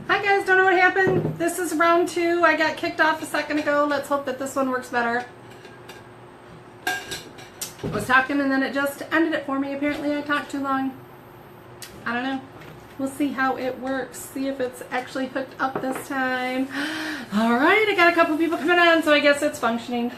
Hi guys, don't know what happened. This is round 2. I got kicked off a second ago. Let's hope that this one works better. I was talking and then it just ended it for me. Apparently I talked too long. I don't know. We'll see how it works. See if it's actually hooked up this time. Alright, I got a couple people coming on, so I guess it's functioning.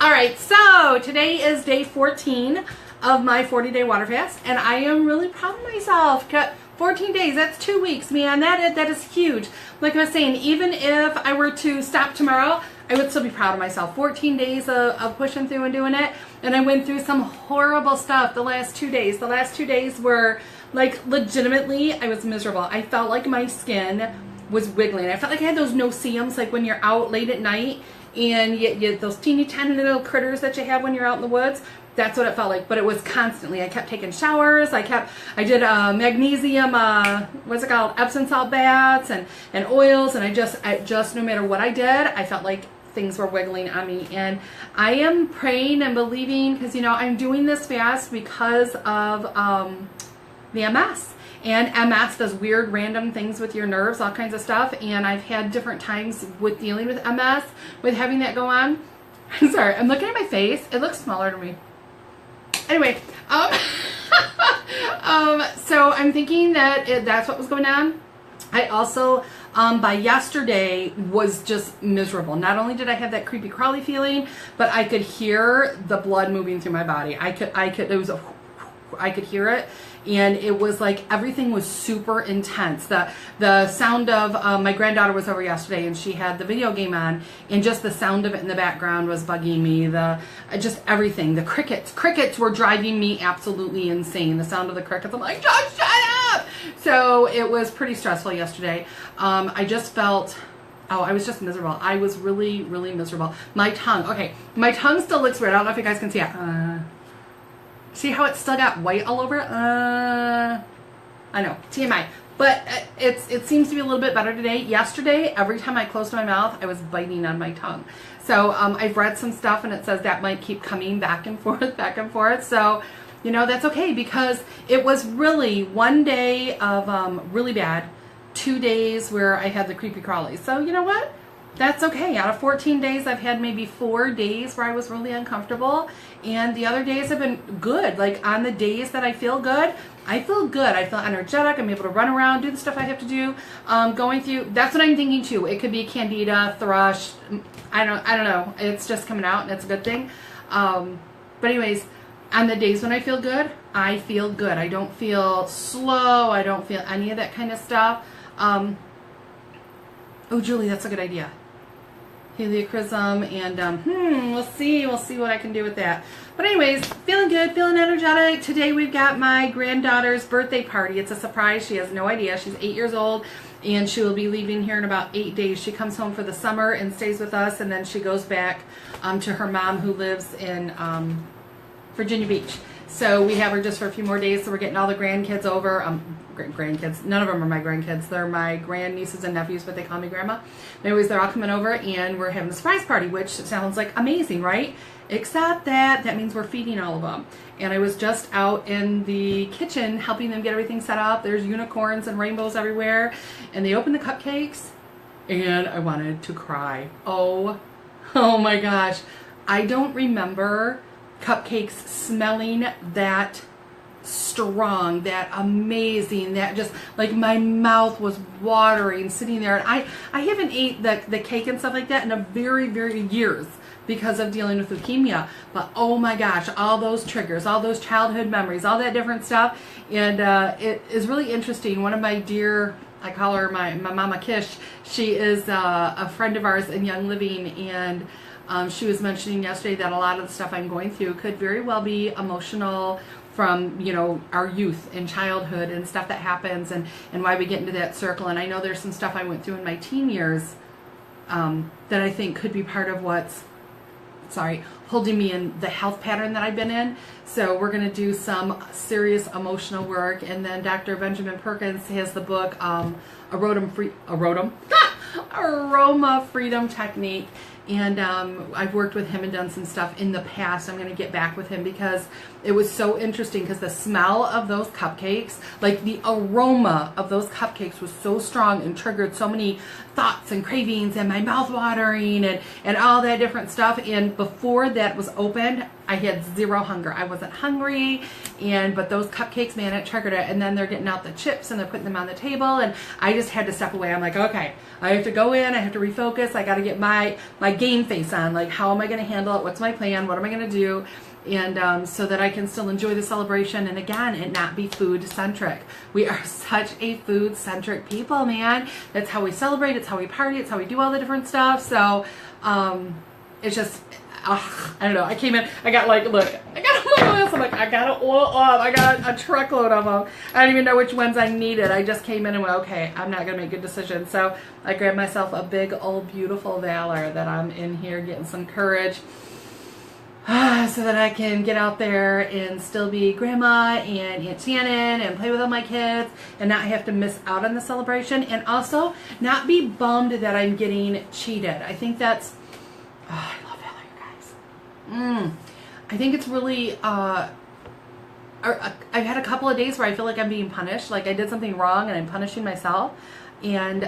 Alright, so today is day 14 of my 40-day water fast, and I am really proud of myself. 14 days, that's 2 weeks, man. That is huge. Like I was saying, even if I were to stop tomorrow, I would still be proud of myself. 14 days of pushing through and doing it, and I went through some horrible stuff the last 2 days. The last 2 days were, like, legitimately, I was miserable. I felt like my skin was wiggling. I felt like I had those no-see-ums, like when you're out late at night, and you those teeny tiny little critters that you have when you're out in the woods. That's what it felt like, but it was constantly. I kept taking showers. I did magnesium, what's it called, Epsom salt baths and oils, and I just, no matter what I did, I felt like things were wiggling on me. And I am praying and believing, because, you know, I'm doing this fast because of the MS. And MS does weird random things with your nerves, all kinds of stuff, and I've had different times with dealing with MS, with having that go on. I'm sorry, I'm looking at my face. It looks smaller to me. Anyway, so I'm thinking that that's what was going on. I also, by yesterday, was just miserable. Not only did I have that creepy crawly feeling, but I could hear the blood moving through my body. I could hear it, and it was like everything was super intense. The sound of my granddaughter was over yesterday, and she had the video game on, and just the sound of it in the background was bugging me. Just everything. The crickets were driving me absolutely insane. The sound of the crickets, I'm like, just shut up. So it was pretty stressful yesterday. I just felt, I was just miserable. I was really, really miserable. My tongue still looks weird. I don't know if you guys can see it. See how it's still got white all over it? I know, TMI. But it seems to be a little bit better today. Yesterday, every time I closed my mouth, I was biting on my tongue. So I've read some stuff, and it says that might keep coming back and forth, back and forth. So, you know, that's okay, because it was really 1 day of really bad, 2 days where I had the creepy crawlies. So, you know what? That's okay. Out of 14 days, I've had maybe 4 days where I was really uncomfortable, and the other days have been good. Like, on the days that I feel good, I feel good. I feel energetic. I'm able to run around, do the stuff I have to do. Going through, that's what I'm thinking too. It could be candida, thrush. I don't know. It's just coming out, and it's a good thing. But anyways, on the days when I feel good, I feel good. I don't feel slow. I don't feel any of that kind of stuff. Oh, Julie, that's a good idea. Heliochrysum, and we'll see what I can do with that. But anyways, feeling good, feeling energetic. Today we've got my granddaughter's birthday party. It's a surprise. She has no idea. She's 8 years old, and she will be leaving here in about 8 days. She comes home for the summer and stays with us, and then she goes back to her mom, who lives in Virginia Beach. So we have her just for a few more days, so we're getting all the grandkids over. Grandkids, none of them are my grandkids. They're my grandnieces and nephews, but they call me grandma. Anyways, they're all coming over, and we're having a surprise party, which sounds like amazing, right? Except that means we're feeding all of them. And I was just out in the kitchen helping them get everything set up. There's unicorns and rainbows everywhere. And they opened the cupcakes, and I wanted to cry. Oh my gosh. I don't remember cupcakes smelling that strong, that amazing, that just, like, my mouth was watering sitting there. And I haven't ate the cake and stuff like that in a very, very years because of dealing with leukemia. But oh my gosh, all those triggers, all those childhood memories, all that different stuff. And it is really interesting. One of my dear, I call her my Mama Kish, she is a friend of ours in Young Living, and she was mentioning yesterday that a lot of the stuff I'm going through could very well be emotional from, you know, our youth and childhood and stuff that happens, and why we get into that circle. And I know there's some stuff I went through in my teen years that I think could be part of what's holding me in the health pattern that I've been in. So we're going to do some serious emotional work. And then Dr. Benjamin Perkins has the book, A aroma freedom technique. And I've worked with him and done some stuff in the past. I'm going to get back with him because it was so interesting because the smell of those cupcakes, like the aroma of those cupcakes was so strong and triggered so many thoughts and cravings and my mouth watering and all that different stuff. And before that was opened, I had zero hunger. I wasn't hungry, but those cupcakes, man, it triggered it. And then they're getting out the chips and they're putting them on the table, and I just had to step away. I'm like, okay, I have to go in, I have to refocus, I got to get my game face on. Like, how am I going to handle it? What's my plan? What am I going to do? And so that I can still enjoy the celebration, and again, it not be food centric. We are such a food centric people, man. That's how we celebrate. It's how we party. It's how we do all the different stuff. So it's just, I don't know. I came in, I got like, look, I got all my oils. I'm like, I got to oil up. I got a truckload of them. I don't even know which ones I needed. I just came in and went, okay, I'm not going to make good decisions. So I grabbed myself a big old beautiful Valor that I'm in here getting some courage so that I can get out there and still be grandma and Aunt Shannon and play with all my kids and not have to miss out on the celebration, and also not be bummed that I'm getting cheated. I think that's, I love Valor, you guys. I think it's really, I've had a couple of days where I feel like I'm being punished, like I did something wrong and I'm punishing myself. And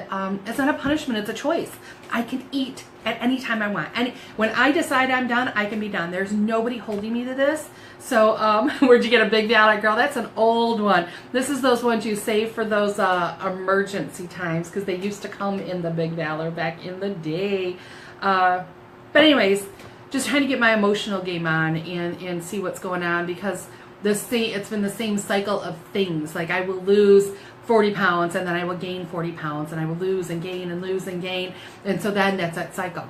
it's not a punishment, it's a choice. I can eat at any time I want. And when I decide I'm done, I can be done. There's nobody holding me to this. So where'd you get a big Valor? Girl, that's an old one. This is those ones you save for those emergency times, because they used to come in the big Valor back in the day. But anyways, just trying to get my emotional game on and see what's going on, because it's been the same cycle of things. Like, I will lose 40 pounds and then I will gain 40 pounds and I will lose and gain and lose and gain. And so then that's that cycle.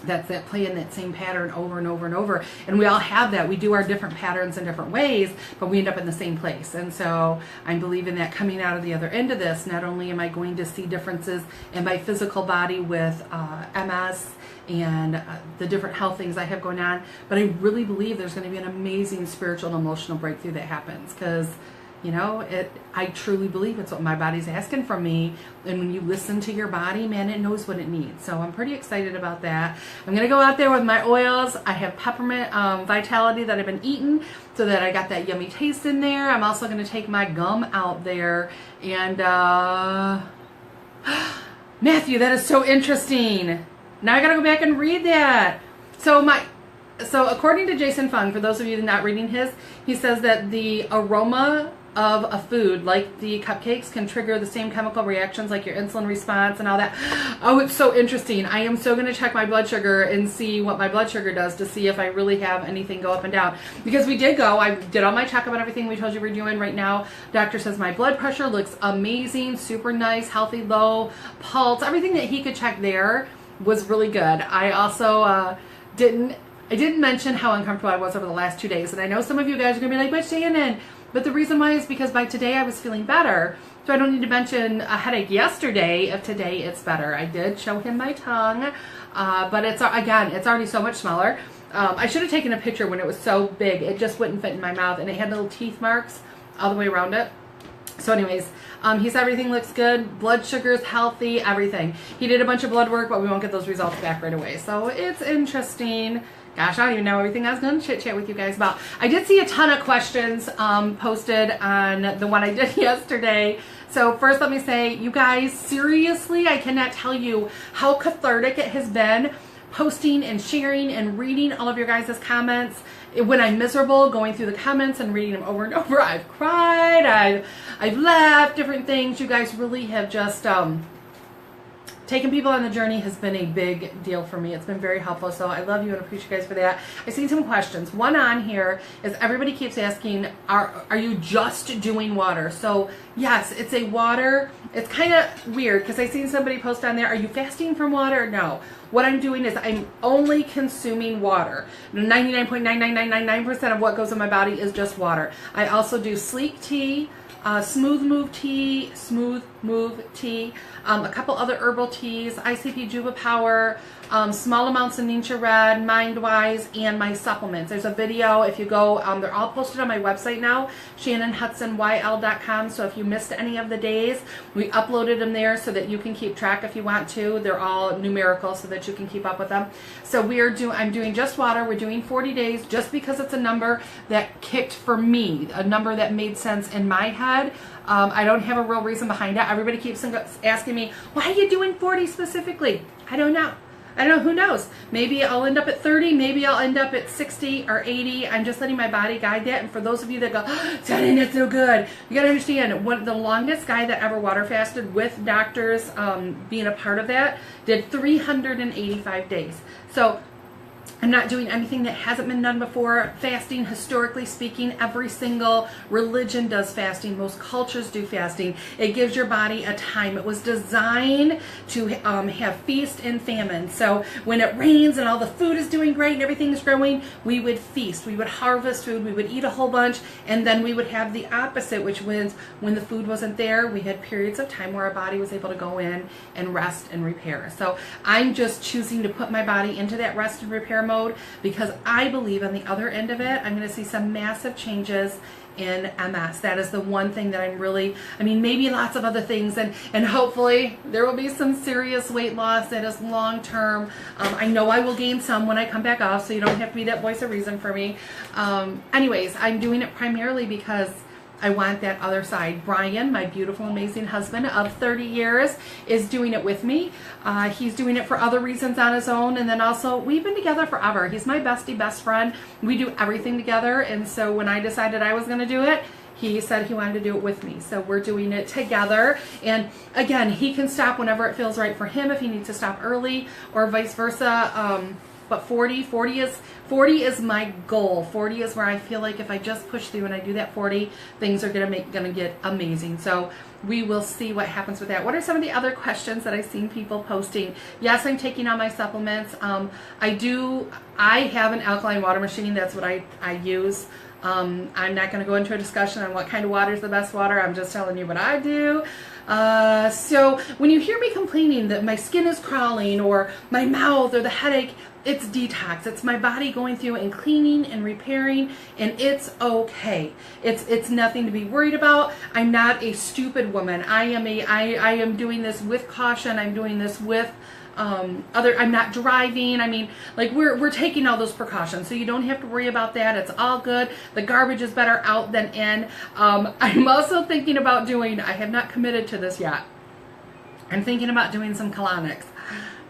That's that playing that same pattern over and over and over. And we all have that. We do our different patterns in different ways, but we end up in the same place. And so I'm believing that coming out of the other end of this, not only am I going to see differences in my physical body with MS and the different health things I have going on, but I really believe there's going to be an amazing spiritual and emotional breakthrough that happens, because I truly believe it's what my body's asking from me. And when you listen to your body, man, it knows what it needs. So I'm pretty excited about that. I'm going to go out there with my oils. I have peppermint vitality that I've been eating, so that I got that yummy taste in there. I'm also going to take my gum out there. And Matthew, that is so interesting. Now I got to go back and read that. So according to Jason Fung, for those of you not reading his, he says that the aroma of a food like the cupcakes can trigger the same chemical reactions like your insulin response and all that. Oh, it's so interesting. I am so going to check my blood sugar and see what my blood sugar does, to see if I really have anything go up and down. Because I did all my checkup and everything we told you we're doing right now. Doctor says my blood pressure looks amazing, super nice, healthy, low, pulse, everything that he could check there was really good. I also didn't mention how uncomfortable I was over the last 2 days. And I know some of you guys are going to be like, but Shannon, but the reason why is because by today I was feeling better. So I don't need to mention a headache yesterday if today it's better. I did show him my tongue, but it's already so much smaller. I should have taken a picture when it was so big. It just wouldn't fit in my mouth, and it had little teeth marks all the way around it. So anyways, he said everything looks good. Blood sugar's healthy, everything. He did a bunch of blood work, but we won't get those results back right away. So it's interesting. Gosh, I don't even know everything I was going to chit-chat with you guys about. I did see a ton of questions posted on the one I did yesterday. So first, let me say, you guys, seriously, I cannot tell you how cathartic it has been posting and sharing and reading all of your guys' comments. When I'm miserable, going through the comments and reading them over and over, I've cried, I've laughed, different things. You guys really have just taking people on the journey has been a big deal for me. It's been very helpful, so I love you and appreciate you guys for that. I've seen some questions. One on here is everybody keeps asking, are you just doing water? So yes, it's a water. It's kind of weird because I seen somebody post on there, are you fasting from water? No. What I'm doing is I'm only consuming water. 99.99999% of what goes in my body is just water. I also do sleek tea, Smooth Move tea, a couple other herbal teas, ICP Juba Power, small amounts of Ninja Red, MindWise, and my supplements. There's a video, if you go, they're all posted on my website now, ShannonHudsonYL.com, so if you missed any of the days, we uploaded them there so that you can keep track if you want to. They're all numerical so that you can keep up with them. So I'm doing just water. We're doing 40 days just because it's a number that kicked for me, a number that made sense in my head. I don't have a real reason behind it. Everybody keeps asking me, why are you doing 40 specifically? I don't know. Who knows? Maybe I'll end up at 30, maybe I'll end up at 60 or 80. I'm just letting my body guide that. And for those of you that go, Shannon, that's so good, you gotta understand, the longest guy that ever water fasted with doctors being a part of that did 385 days. So I'm not doing anything that hasn't been done before. Fasting, historically speaking, every single religion does fasting. Most cultures do fasting. It gives your body a time. It was designed to have feast and famine. So when it rains and all the food is doing great and everything is growing, we would feast. We would harvest food. We would eat a whole bunch. And then we would have the opposite, which was when the food wasn't there, we had periods of time where our body was able to go in and rest and repair. So I'm just choosing to put my body into that rest and repair mode because I believe on the other end of it, I'm going to see some massive changes in MS. That is the one thing that I'm really, maybe lots of other things, and hopefully there will be some serious weight loss that is long term. I know I will gain some when I come back off, so you don't have to be that voice of reason for me. Anyways, I'm doing it primarily because I want that other side. Brian, my beautiful, amazing husband of 30 years, is doing it with me. He's doing it for other reasons on his own. And then also, we've been together forever. He's my bestie, best friend. We do everything together. And so when I decided I was going to do it, he said he wanted to do it with me. So we're doing it together. And again, he can stop whenever it feels right for him if he needs to stop early or vice versa. But 40 is my goal. 40 is where I feel like if I just push through and I do that 40, things are gonna get amazing. So we will see what happens with that. What are some of the other questions that I've seen people posting? Yes, I'm taking all my supplements. I have an alkaline water machine. That's what I use. I'm not going to go into a discussion on what kind of water is the best water. I'm just telling you what I do. So when you hear me complaining that my skin is crawling or my mouth or the headache, it's detox. It's my body going through and cleaning and repairing, and it's okay. It's nothing to be worried about. I'm not a stupid woman. I am doing this with caution. I'm doing this with I'm not driving. We're taking all those precautions, so you don't have to worry about that. It's all good. The garbage is better out than in. I'm also thinking about I have not committed to this yet. I'm thinking about doing some colonics.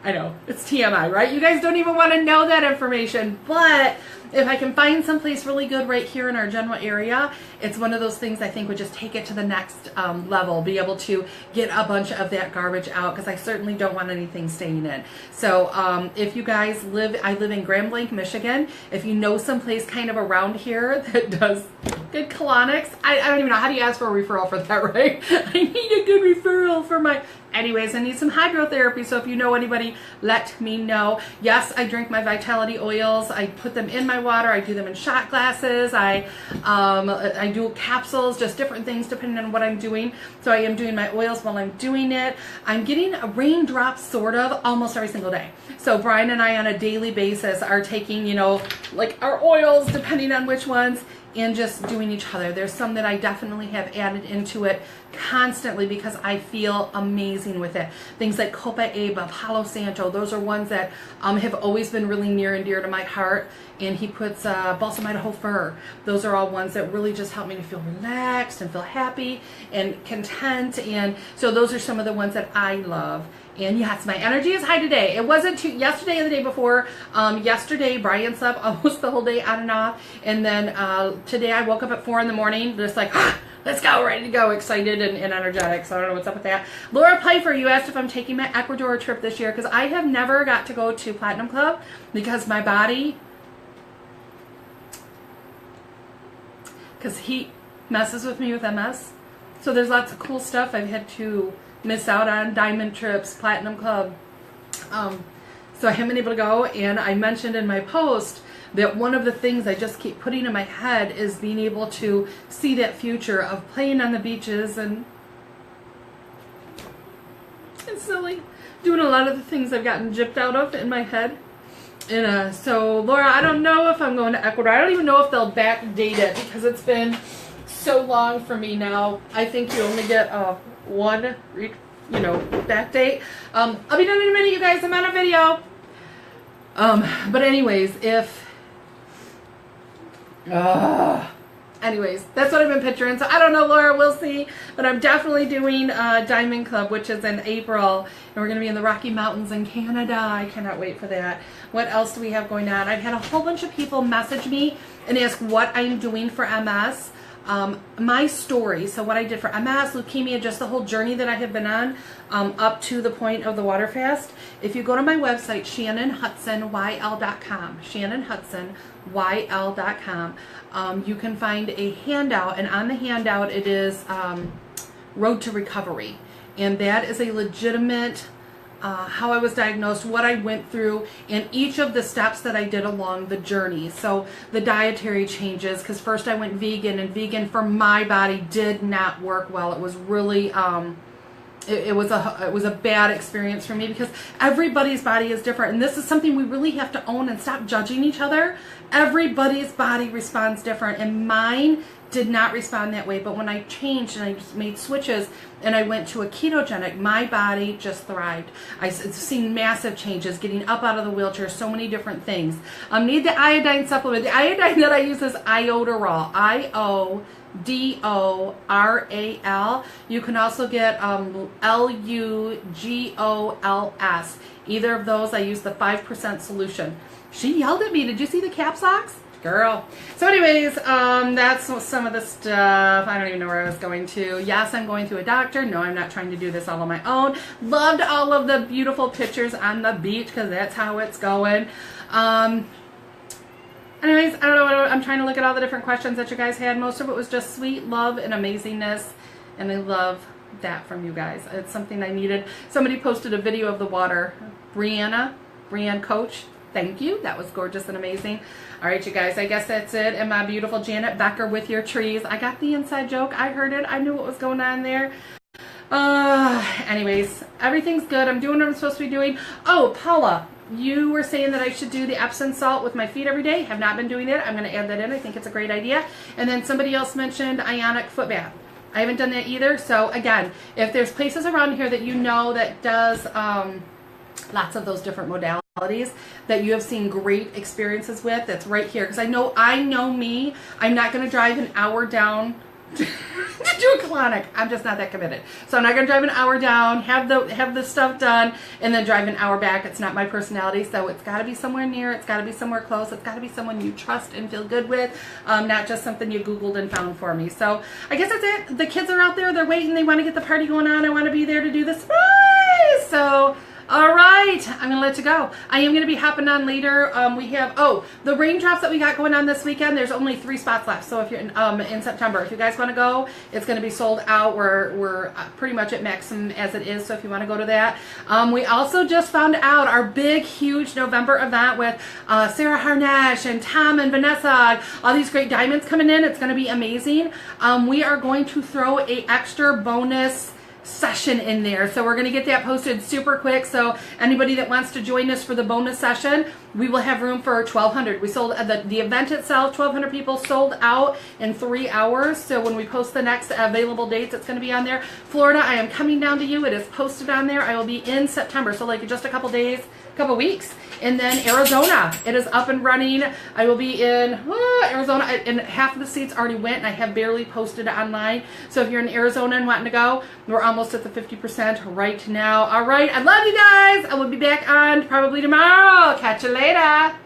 I know, it's TMI, right? You guys don't even want to know that information, but if I can find someplace really good right here in our general area, it's one of those things I think would just take it to the next level, be able to get a bunch of that garbage out, because I certainly don't want anything staying in. So if you guys I live in Grand Blanc, Michigan. If you know someplace kind of around here that does good colonics, I don't even know, how do you ask for a referral for that, right? I need a good referral for my... Anyways, I need some hydrotherapy, so if you know anybody, let me know. Yes, I drink my Vitality oils. I put them in my water. I do them in shot glasses. I do capsules, just different things depending on what I'm doing. So I am doing my oils while I'm doing it. I'm getting a raindrop sort of almost every single day. So Brian and I on a daily basis are taking, our oils, depending on which ones, and just doing each other. There's some that I definitely have added into it constantly because I feel amazing with it. Things like Copa Eva, Palo Santo, those are ones that have always been really near and dear to my heart. And he puts Balsam Idaho Fir. Those are all ones that really just help me to feel relaxed and feel happy and content. And so those are some of the ones that I love. And yes, my energy is high today. It wasn't yesterday or the day before. Yesterday, Brian slept almost the whole day on and off. And then today I woke up at 4 in the morning, just like, let's go, ready to go, excited and energetic. So I don't know what's up with that. Laura Piper, you asked if I'm taking my Ecuador trip this year, because I have never got to go to Platinum Club because my body, because he messes with me with MS. So there's lots of cool stuff I've had to miss out on, diamond trips, Platinum Club. So I haven't been able to go, and I mentioned in my post that one of the things I just keep putting in my head is being able to see that future of playing on the beaches and it's silly, doing a lot of the things I've gotten gypped out of in my head. And so, Laura, I don't know if I'm going to Ecuador. I don't even know if they'll backdate it because it's been so long for me now. I think you only get one, back date. I'll be done in a minute, you guys. I'm on a video. But anyways, anyways, that's what I've been picturing. So I don't know, Laura, we'll see. But I'm definitely doing Diamond Club, which is in April. And we're going to be in the Rocky Mountains in Canada. I cannot wait for that. What else do we have going on? I've had a whole bunch of people message me and ask what I'm doing for MS. My story, so what I did for MS, leukemia, just the whole journey that I have been on up to the point of the water fast. If you go to my website, ShannonHudsonYL.com, ShannonHudsonYL.com, you can find a handout, and on the handout it is Road to Recovery, and that is a legitimate how I was diagnosed, what I went through, and each of the steps that I did along the journey. So the dietary changes, because first I went vegan, and vegan for my body did not work well. It was really, it was a bad experience for me because everybody's body is different, and this is something we really have to own and stop judging each other. Everybody's body responds different, and mine did not respond that way. But when I changed and I made switches and I went to a ketogenic, my body just thrived. I've seen massive changes, getting up out of the wheelchair, so many different things. Need the iodine supplement. The iodine that I use is iodoral, IODORAL. You can also get LUGOLS. Either of those, I use the 5% solution. She yelled at me. Did you see the caps locks? Girl. So anyways, that's some of the stuff. I don't even know where I was going to. Yes, I'm going to a doctor. No, I'm not trying to do this all on my own. Loved all of the beautiful pictures on the beach because that's how it's going. Anyways, I don't know. I'm trying to look at all the different questions that you guys had. Most of it was just sweet love and amazingness, and I love that from you guys. It's something I needed. Somebody posted a video of the water. Brianne Coach. Thank you. That was gorgeous and amazing. All right, you guys, I guess that's it. And my beautiful Janet Becker with your trees. I got the inside joke. I heard it. I knew what was going on there. Anyways, everything's good. I'm doing what I'm supposed to be doing. Oh, Paula, you were saying that I should do the Epsom salt with my feet every day. Have not been doing it. I'm going to add that in. I think it's a great idea. And then somebody else mentioned ionic foot bath. I haven't done that either. So again, if there's places around here that you know that does lots of those different modalities that you have seen great experiences with, that's right here. Because I know me, I'm not going to drive an hour down to do a colonic. I'm just not that committed. So I'm not going to drive an hour down, have the stuff done, and then drive an hour back. It's not my personality. So it's got to be somewhere near. It's got to be somewhere close. It's got to be someone you trust and feel good with, not just something you Googled and found for me. So I guess that's it. The kids are out there. They're waiting. They want to get the party going on. I want to be there to do the surprise. So all right, I'm going to let you go. I am going to be hopping on later. We have, the raindrops that we got going on this weekend, there's only 3 spots left. So if you're in September, if you guys want to go, it's going to be sold out. We're pretty much at maximum as it is. So if you want to go to that. We also just found out our big, huge November event with Sarah Harnesh and Tom and Vanessa, all these great diamonds coming in. It's going to be amazing. We are going to throw a extra bonus session in there, so we're going to get that posted super quick. So anybody that wants to join us for the bonus session, we will have room for 1,200. We sold the event itself, 1,200 people sold out in 3 hours. So when we post the next available dates, it's going to be on there. Florida, I am coming down to you. It is posted on there. I will be in September, so like just a couple days, couple weeks. And then Arizona, it is up and running. I will be in Arizona, and half of the seats already went, and I have barely posted online. So if you're in Arizona and wanting to go, we're almost at the 50% right now. All right, I love you guys. I will be back on probably tomorrow. Catch you later.